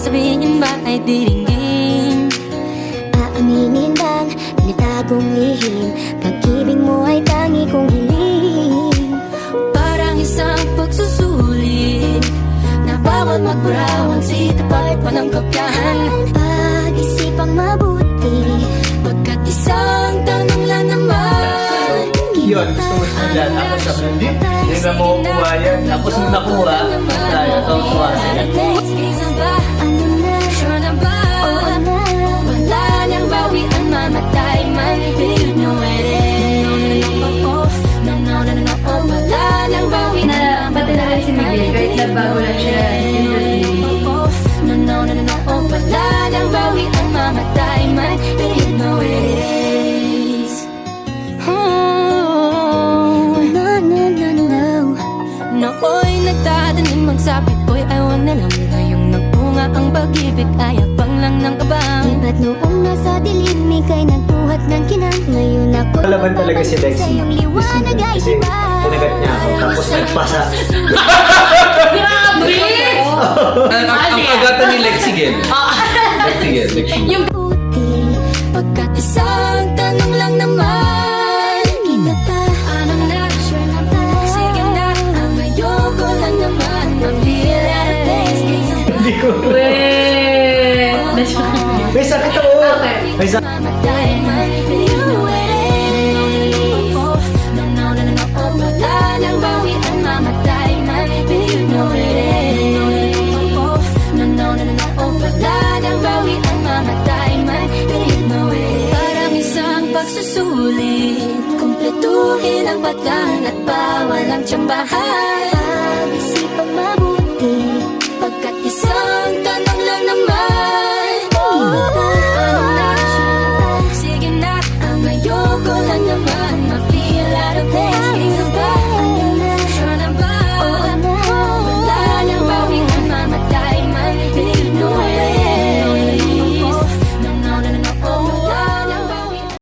sasabihin ba ay diringgin. Aaminin bang tinatagong lihim, pag-ibig mo ay tangi kong hiling. Parang isang pagsusulit na bawal magburawan, sitapat pa ng kapyahan. Pag-isipang mabuti, Pagkat isang tanong lang naman. Yun, gusto mo siya dyan. Tapos sa hindi na makukuha yan. Tapos nung nakuha, tayo, nakukuha siya. Isa ba? ano na, Sure na ba? oo na. Wala nang bawi ang mamatay man. You know it is. No, no, no, no, oh. Wala nang bawi ang Na patalaga si Miguel kahit na bago lang siya No, no, no, no, oh. Wala nang bawi ang mamatay man. You know it is. Oh. No, no, no, no. Nooy nagtatanim magsabi ko'y ayaw na lang. Ngayong nagbunga ang pag-ibig ay abang lang ng kabang. Di ba't noong nasa dilim, ika'y nagbuhat ng kinang. Ngayon ako'y Kalaban talaga si Lexie. sa iyong liwanag ay Kasi iba. tinagat niya ako, tapos nagpasa. Ang agatan ni Lexigel. Lexigel. Puti, Pagkat isang tanong lang naman. kita pa, Ano na? sure na ba? Sige na. Ang ayoko lang naman ma-feel at taste. Hindi ko. May sakit ako. May sakit. Mamatay man. You know it is. No, no, no, no, oh. Wala nang bawi ang mamatay man. You know it is. No, no, no, no, oh. Wala nang bawi ang mamatay man. You know it is. Parang isang pagsusulit, kumpletuhin ang pagkaan at bawal ang tsambahan.